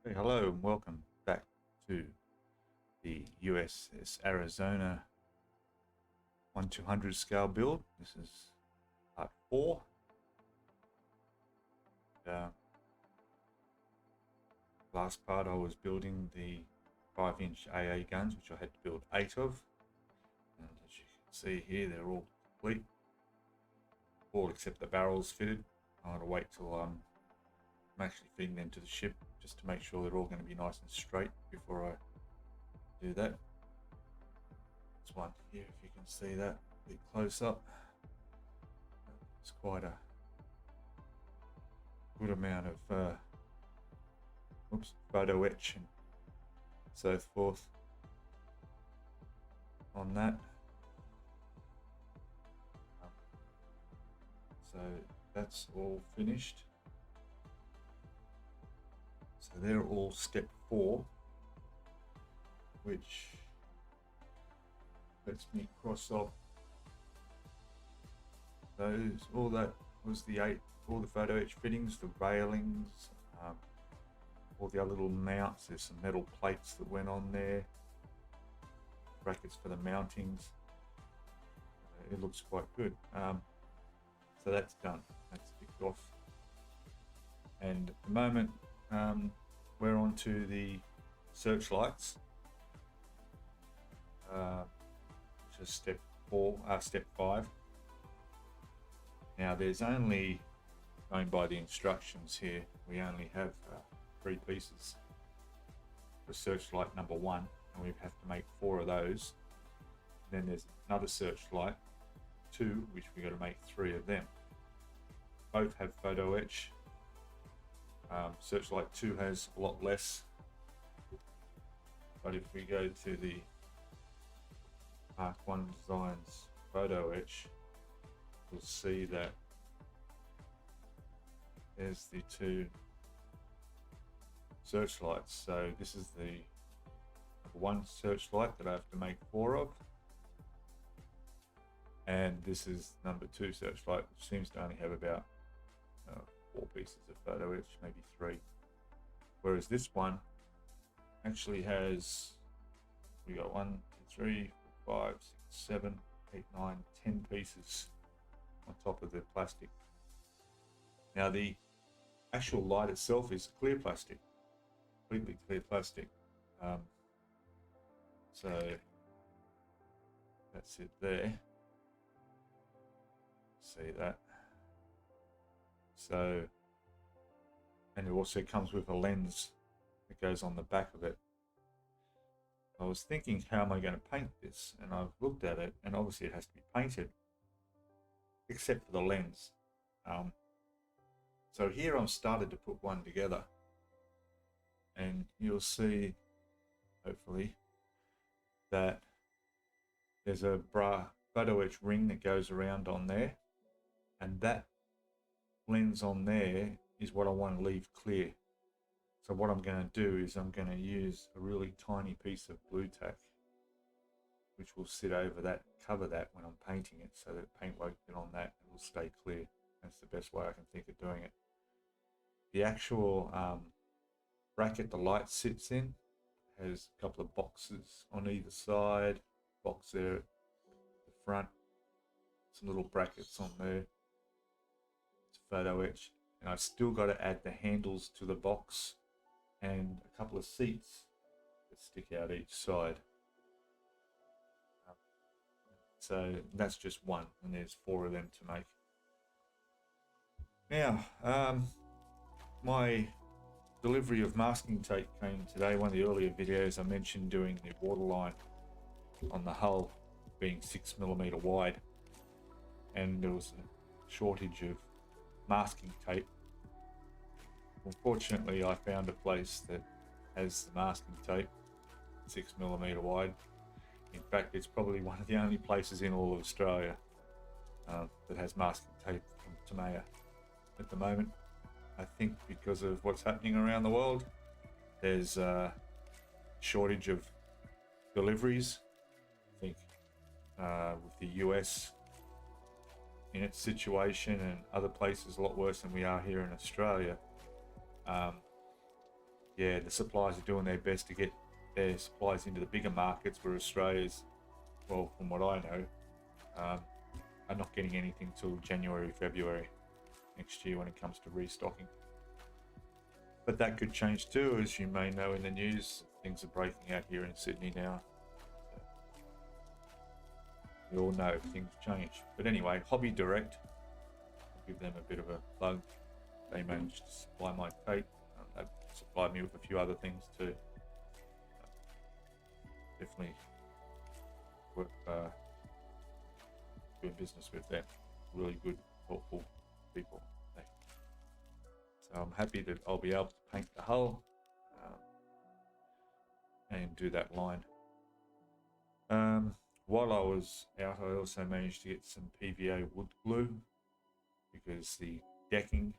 Hey, hello and welcome back to the USS Arizona 1/200 scale build. This is part 4. Uh, Last part I was building the 5-inch AA guns, which I had to build 8 of. And as you can see here, they're all complete. All except the barrels fitted. I want to wait till I'm actually feeding them to the ship just to make sure they're all going to be nice and straight before I do that. This one here, if you can see that a bit close up, it's quite a good amount of photo etch and so forth on that. So that's all finished. So they're all step 4, which lets me cross off those. All that was the 8, all the photo etch fittings, the railings, all the other little mounts. There's some metal plates that went on there, brackets for the mountings. It looks quite good. So that's done, that's ticked off. And at the moment we're on to the searchlights, which is step 5. Now there's only, going by the instructions here, we only have 3 pieces for searchlight number 1, and we have to make 4 of those. Then there's another searchlight 2, which we got to make 3 of them. Both have photo etch. Searchlight 2 has a lot less, but if we go to the Mark 1 Designs photo etch, you'll see that there's the 2 searchlights. So this is the number 1 searchlight that I have to make 4 of, and this is number 2 searchlight, which seems to only have about 4 pieces of photo etch, maybe 3, whereas this one actually has, we got 1, 2, 3, 4, 5, 6, 7, 8, 9, 10 pieces on top of the plastic. Now the actual light itself is clear plastic, completely clear plastic. So that's it there. See that? So, and it also comes with a lens that goes on the back of it. I was thinking, how am I going to paint this? And I've looked at it, and obviously it has to be painted, except for the lens. So here I've started to put one together, and you'll see, hopefully, that there's a photo etch ring that goes around on there, and that lens on there is what I want to leave clear. So what I'm going to do is I'm going to use a really tiny piece of blue tack, which will sit over that, cover that when I'm painting it, so that paint won't get on that, it will stay clear. That's the best way I can think of doing it. The actual bracket the light sits in has a couple of boxes on either side, box there at the front, some little brackets on there. It's photo etch, and I've still got to add the handles to the box and a couple of seats that stick out each side. So that's just one, and there's 4 of them to make. Now, my delivery of masking tape came today. One of the earlier videos I mentioned doing the waterline on the hull being 6mm wide, and there was a shortage of masking tape. Unfortunately, I found a place that has the masking tape 6mm wide. In fact, it's probably one of the only places in all of Australia that has masking tape from Tamiya at the moment. I think because of what's happening around the world, there's a shortage of deliveries. I think with the US in its situation, and other places a lot worse than we are here in Australia, yeah, the suppliers are doing their best to get their supplies into the bigger markets, where Australia's, well, from what I know, are not getting anything till January, February next year when it comes to restocking. But that could change too, as you may know in the news. Things are breaking out here in Sydney now. So we all know things change. But anyway, Hobby Direct, I'll give them a bit of a plug. They managed to supply my tape. They've supplied me with a few other things too. Definitely worth doing business with them. Really good, thoughtful people. So I'm happy that I'll be able to paint the hull and do that line. While I was out, I also managed to get some PVA wood glue, because the decking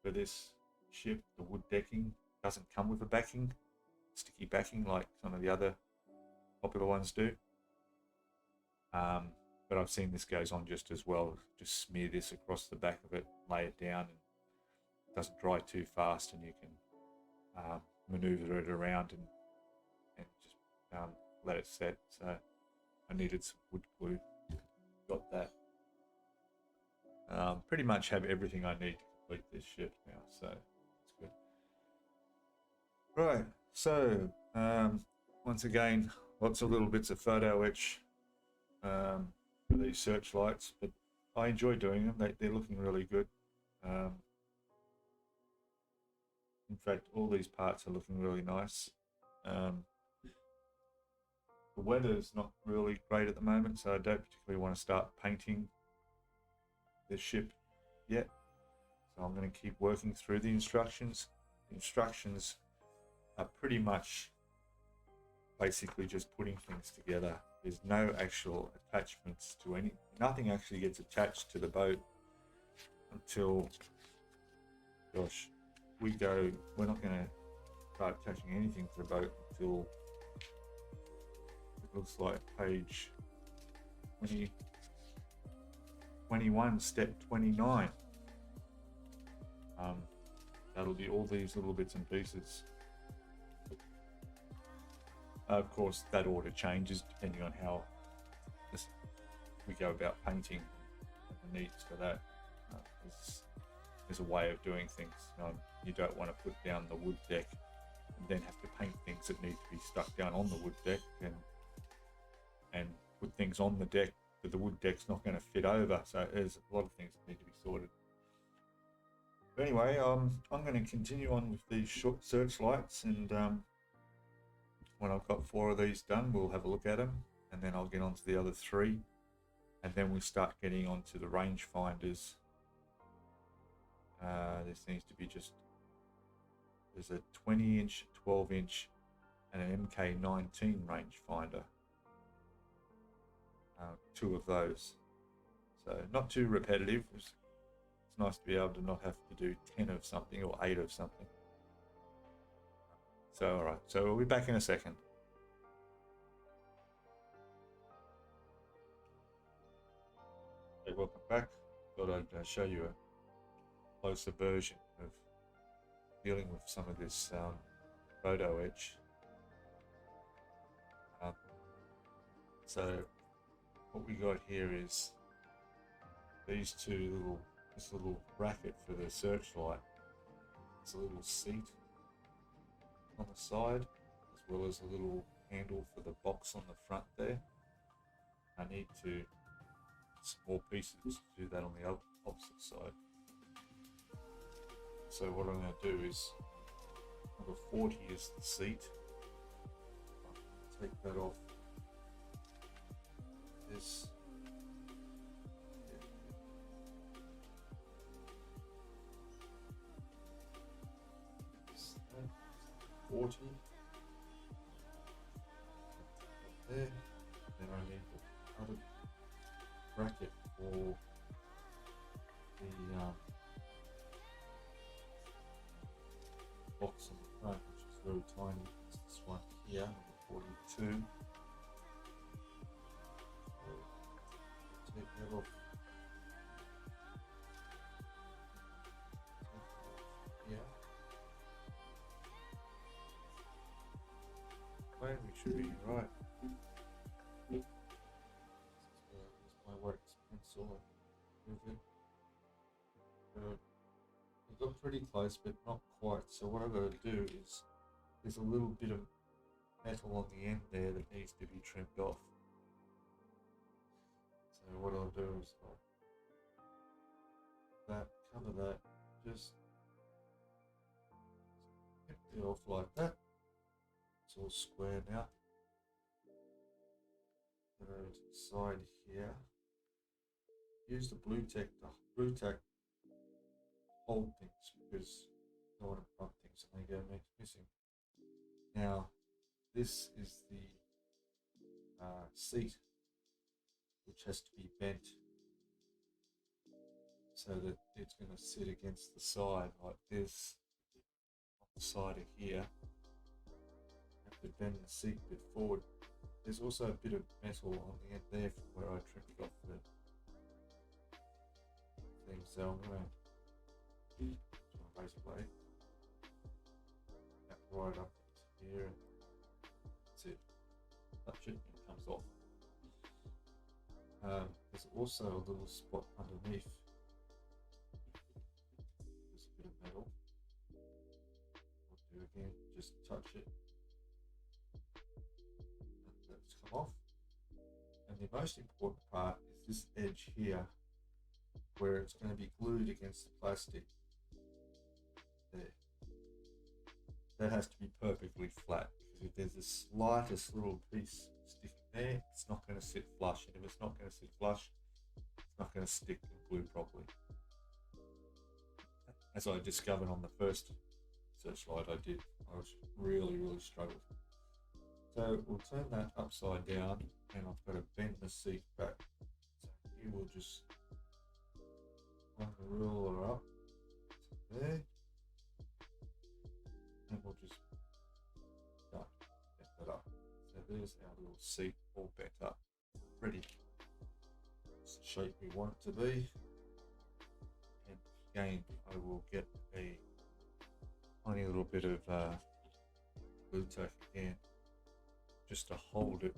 for this ship, the wood decking, doesn't come with a backing, sticky backing like some of the other popular ones do. But I've seen this goes on just as well. Just smear this across the back of it, lay it down, and it doesn't dry too fast, and you can maneuver it around and just let it set. So I needed some wood glue, got that. Pretty much have everything I need to complete this ship now, so it's good. Right, so once again, lots of little bits of photo etch for these searchlights, but I enjoy doing them. They're looking really good. In fact, all these parts are looking really nice. The weather's not really great at the moment, so I don't particularly want to start painting this ship yet. So I'm going to keep working through the instructions. The instructions are pretty much basically just putting things together. There's no actual attachments to nothing actually gets attached to the boat until, gosh, we're not going to start attaching anything to the boat until it looks like page 21, step 29. That'll be all these little bits and pieces. Of course, that order changes depending on how we go about painting and the needs for that. There's a way of doing things. You don't want to put down the wood deck and then have to paint things that need to be stuck down on the wood deck, and put things on the deck that the wood deck's not going to fit over. So there's a lot of things that need to be sorted. But anyway, I'm going to continue on with these short searchlights, and when I've got 4 of these done, we'll have a look at them, and then I'll get on to the other 3, and then we start getting onto the range finders. This needs to be there's a 20-inch, 12-inch, and an MK19 rangefinder. 2 of those. So not too repetitive. It's nice to be able to not have to do 10 of something or 8 of something. So alright, so we'll be back in a second. Hey, welcome back. Thought I'd show you a closer version of dealing with some of this photo etch. So what we got here is this little bracket for the searchlight. It's a little seat on the side, as well as a little handle for the box on the front there. I need some more pieces to do that on the opposite side. So what I'm going to do is, number 40 is the seat. I'll take that off. This. 40 there. Then I need the other bracket for the box on the front, which is very tiny. It's this one here, number 42. So take that off. Here. all with it. I got pretty close, but not quite. So what I've got to do is, there's a little bit of metal on the end there that needs to be trimmed off. So what I'll do is I'll cover that, just empty off like that. It's all square now. Go to the side here. Use the blue tack to hold things, because I don't want to bump things and they go missing. Now, this is the seat, which has to be bent so that it's going to sit against the side like this, on the side of here. Have to bend the seat a bit forward. There's also a bit of metal on the end there from where I trimmed off the thing, so I'm going to use my razor blade, that right up into here, and that's it. Touch it and it comes off. There's also a little spot underneath. There's a bit of metal. What I'll do again, just touch it. And that's come off. And the most important part is this edge here, where it's going to be glued against the plastic. There. That has to be perfectly flat, because if there's the slightest little piece sticking there, it's not going to sit flush, and if it's not going to sit flush, it's not going to stick and glue properly. As I discovered on the first searchlight I did, I was really struggled. So we'll turn that upside down, and I've got to bend the seat back. So here we'll just run the ruler up to there, and we'll just bend that up. So there's our little seat all bent up, ready. It's the shape we want it to be. And again, I will get a tiny little bit of glue tack again, just to hold it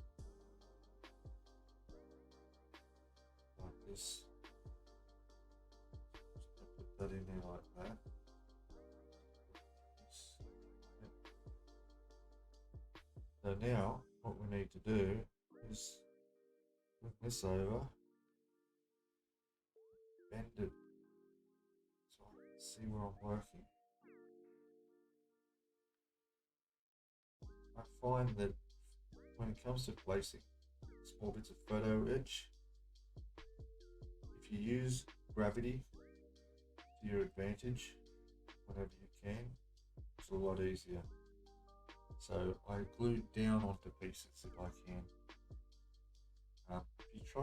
like this. Just put that in there like that. So now what we need to do is flip this over, bend it so I can see where I'm working. I find that when it comes to placing small bits of photo edge, if you use gravity to your advantage whenever you can, it's a lot easier. So I glue down onto pieces if I can. If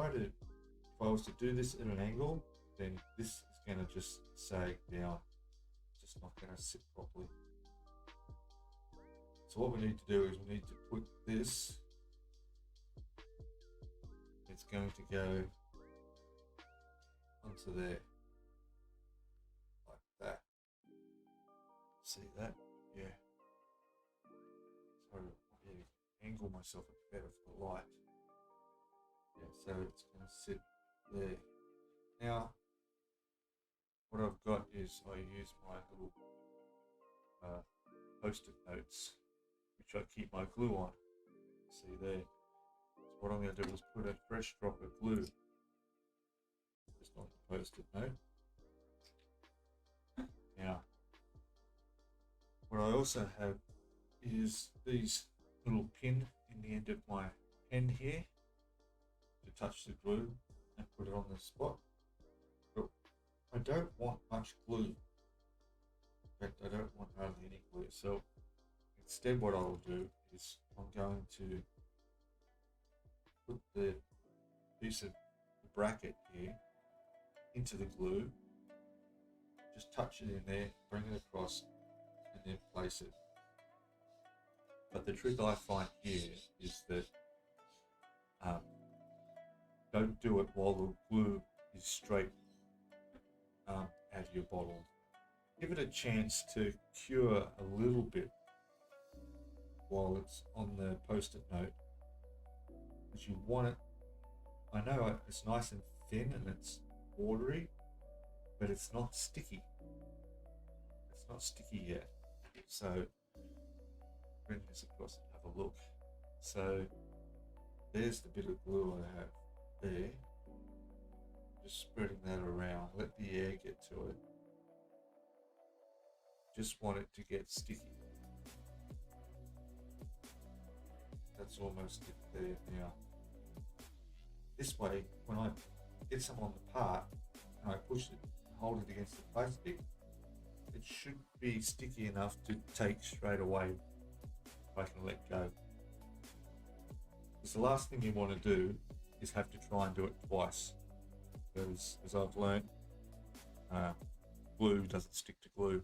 I was to do this at an angle, then this is going to just sag down. It's just not going to sit properly. So what we need to do is we need to put this, it's going to go onto there, like that. See that? Yeah. So I angle myself a bit better for the light. Yeah, so it's going to sit there. Now, what I've got is I use my little post-it notes, which I keep my glue on. See there. So what I'm going to do is put a fresh drop of glue just on the post-it note. Now, what I also have is these little pin in the end of my pen here to touch the glue and put it on the spot. But I don't want much glue. In fact, I don't want hardly any glue. So instead what I'll do is I'm going to put the piece of the bracket here into the glue, just touch it in there, bring it across, and then place it. But the trick I find here is that don't do it while the glue is straight out of your bottle. Give it a chance to cure a little bit while it's on the post-it note, because you want it, I know it's nice and thin and it's watery, but it's not sticky. It's not sticky yet. So bring this across and have a look. So there's the bit of glue I have there. Just spreading that around. Let the air get to it. Just want it to get sticky. That's almost it there now. This way, when I get some on the part and I push it and hold it against the plastic, it should be sticky enough to take straight away if I can let go. Because the last thing you want to do is have to try and do it twice. Because as I've learned, glue doesn't stick to glue,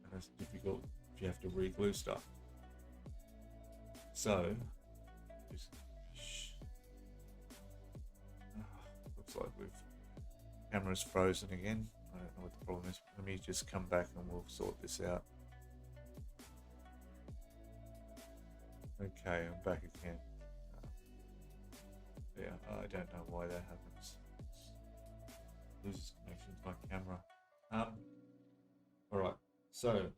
and it's difficult if you have to re-glue stuff. So, just looks like camera's frozen again. I don't know what the problem is. Let me just come back and we'll sort this out. Okay, I'm back again. Yeah, I don't know why that happens. Loses connection to my camera. Alright, so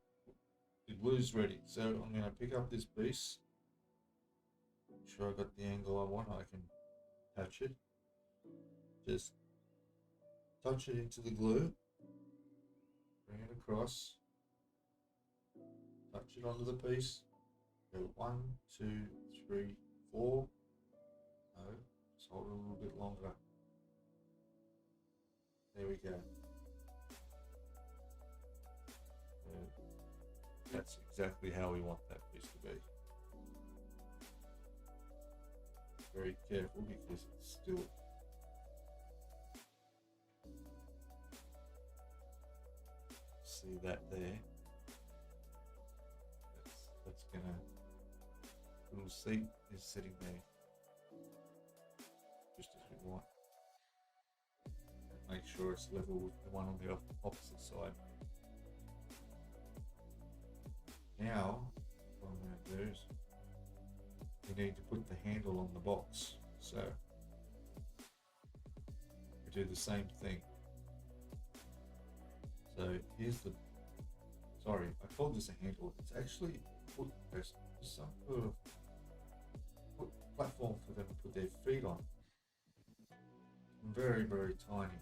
the glue's ready. So I'm going to pick up this piece. Make sure I got the angle I want. I can touch it. Just touch it into the glue. Bring it across. Touch it onto the piece. Go 1, 2, 3, 4. No, just hold it a little bit longer. There we go. That's exactly how we want that piece to be. Very careful because it's still see that there. That's gonna little seat is sitting there just as we want. And make sure it's level with the one on the opposite side. Now, what I'm going to do is we need to put the handle on the box. So we do the same thing. So here's the, sorry, I called this a handle. It's actually footrest, some sort of platform for them to put their feet on. Very, very tiny.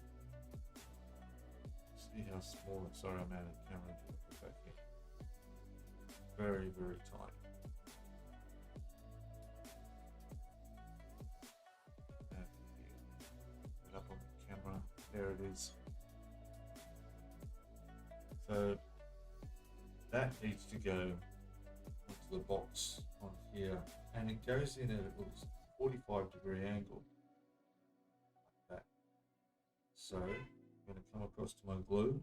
See how small, sorry I'm out of the camera, put back in. Very, very tiny. Put it up on the camera. There it is. So that needs to go onto the box on here, and it goes in at it looks 45-degree angle like that. So I'm going to come across to my glue.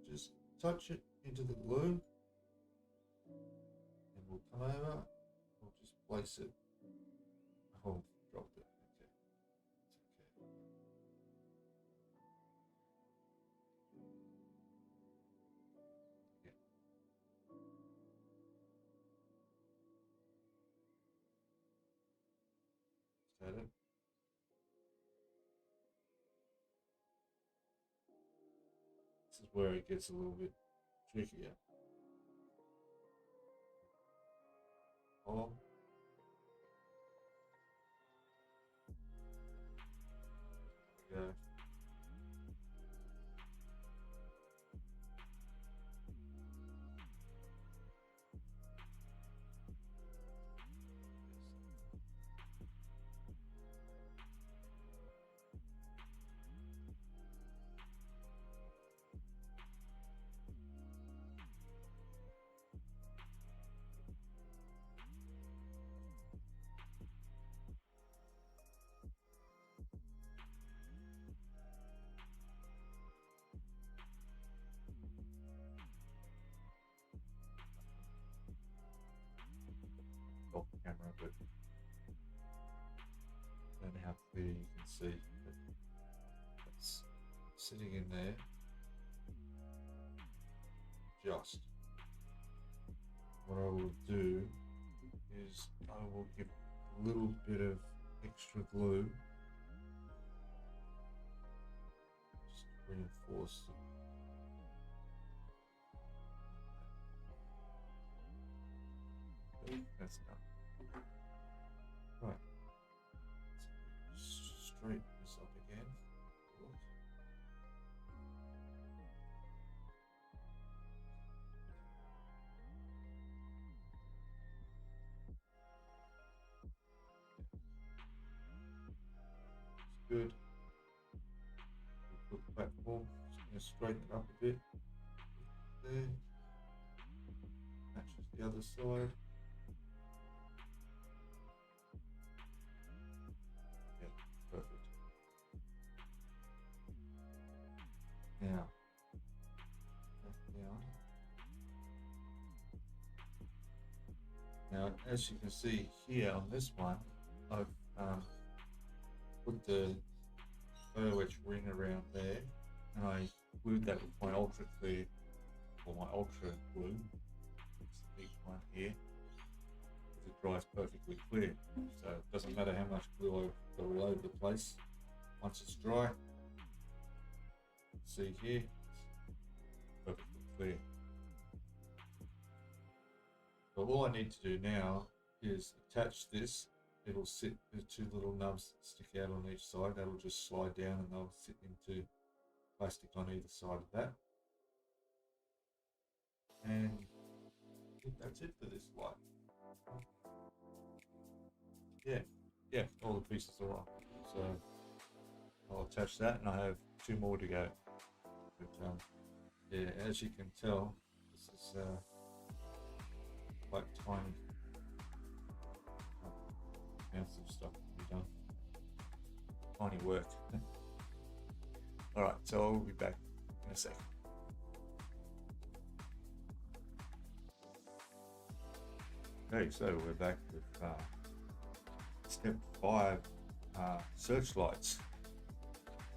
Just touch it into the glue. And we'll come over, we'll just place it. Oh, dropped it. Okay. It's okay. Yeah. Is that it? This is where it gets a little bit trickier. Oh. Yeah. Off camera, but I don't know how clear you can see, but it's sitting in there. Just what I will do is I will give a little bit of extra glue reinforce it. Okay, that's done. Right. Let's straighten this up again. Good. Put the platform. Just going to straighten it up a bit. There. Matches the other side. Yeah, perfect. Now, back down. Now, as you can see here on this one, I've put the photo etch ring around there, and I glued that with my ultra clear, or my ultra glue. It's the big one here. It dries perfectly clear, so it doesn't matter how much glue I go all over the place. Once it's dry, see here, it's perfectly clear. So all I need to do now is attach this. It'll sit, the two little nubs that stick out on each side, that'll just slide down and they'll sit into plastic on either side of that. And I think that's it for this light. Yeah, all the pieces are on. So I'll attach that, and I have 2 more to go. But yeah, as you can tell, this is quite tiny amounts of stuff to be done. Tiny work. Alright, so I'll be back in a second. Okay, so we're back with step 5 searchlights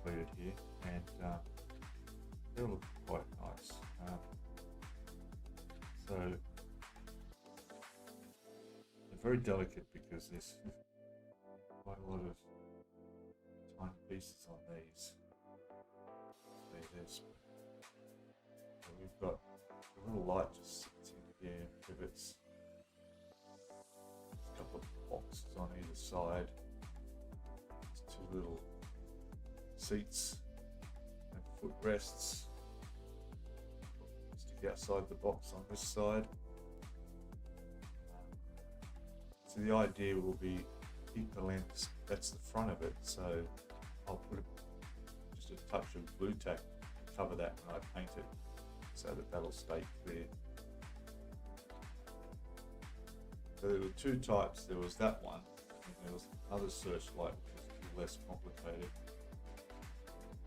included here, and they look quite nice. So they're very delicate because there's quite a lot of tiny pieces on these. So we've got a little light just sits in here and pivots. There's a couple of boxes on either side. There's 2 little seats and footrests. Stick outside the box on this side. So the idea will be keep the lens, that's the front of it, so I'll put just a touch of glue tack to cover that when I paint it, so that that'll stay clear. So there were 2 types. There was that one, and there was another searchlight which was less complicated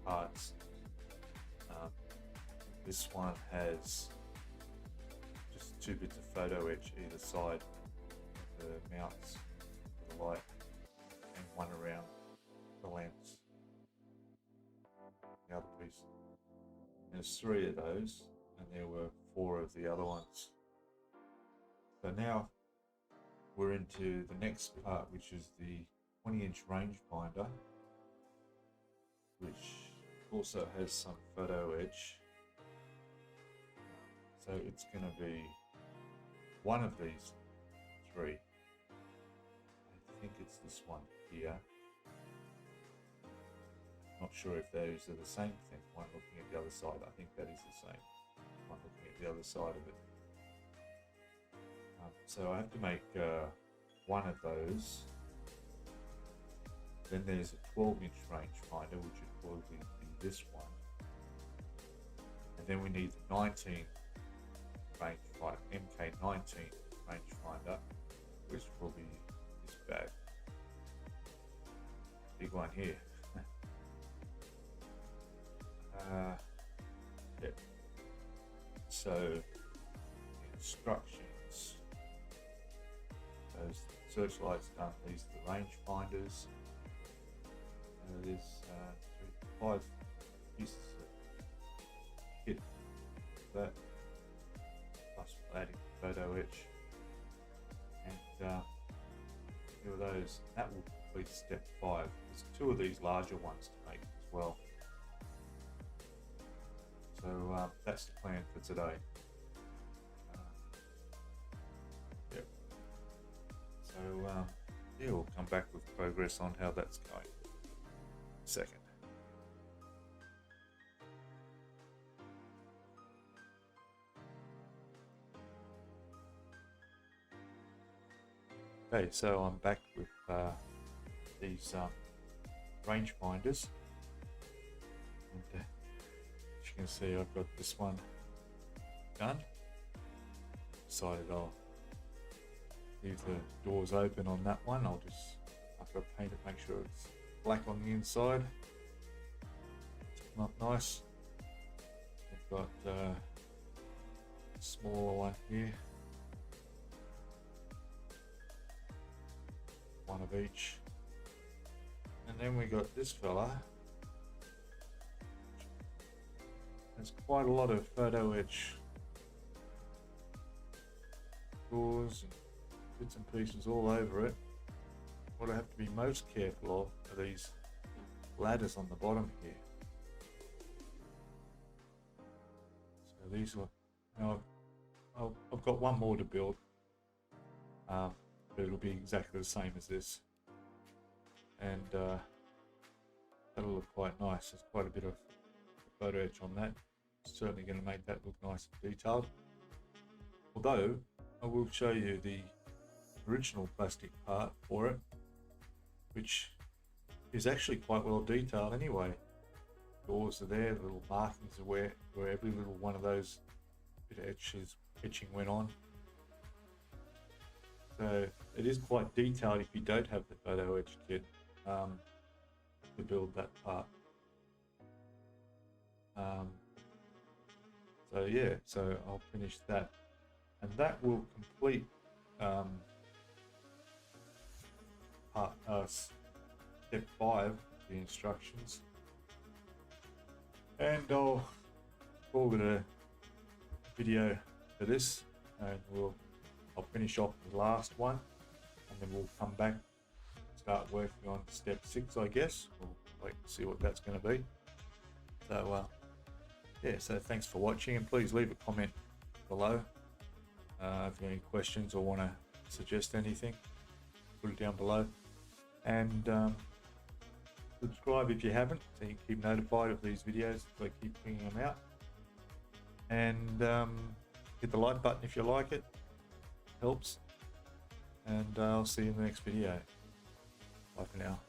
parts. This one has just 2 bits of photo etch either side of the mounts for the light, and one around the lens. The other piece. There's 3 of those, and there were 4 of the other ones. So now we're into the next part, which is the 20-inch rangefinder, which also has some photo etch. So it's going to be one of these 3. I think it's this one here. Not sure if those are the same thing. One looking at the other side. I think that is the same. One looking at the other side of it. So I have to make one of those. Then there's a 12-inch rangefinder, which would probably be this one. And then we need the 19 rangefinder, MK19 rangefinder, which will be this bag. Big one here. Yeah. So instructions. Those searchlights done. These are the rangefinders. There's 5 pieces of kit. That plus adding photo etch, and two of those. That will complete step 5. There's 2 of these larger ones to make as well. So that's the plan for today. Yep. So yeah, we'll come back with progress on how that's going in a second. Okay, so I'm back with these range finders, and as you can see, I've got this one done. Decided I'll leave the doors open on that one. I'll just, after I paint it, make sure it's black on the inside. It's not nice. I've got a smaller one here. One of each. And then we got this fella. There's quite a lot of photo etch doors and bits and pieces all over it. What I have to be most careful of are these ladders on the bottom here. So these are, now I've got one more to build, but it'll be exactly the same as this, and that'll look quite nice. There's quite a bit of photo etch on that. It's certainly going to make that look nice and detailed. Although I will show you the original plastic part for it, which is actually quite well detailed anyway. Doors are there, the little markings are where every little one of those bit of etching went on. So it is quite detailed if you don't have the photo etch kit to build that part. So yeah, so I'll finish that, and that will complete step 5 of the instructions, and I'll call it a video for this, and I'll finish off the last one, and then we'll come back, start working on step 6, I guess. We'll wait to see what that's going to be. So yeah, so thanks for watching, and please leave a comment below if you have any questions or want to suggest anything. Put it down below, and subscribe if you haven't, so you can keep notified of these videos if I keep bringing them out. And hit the like button if you like it. Helps. And I'll see you in the next video. Bye for now.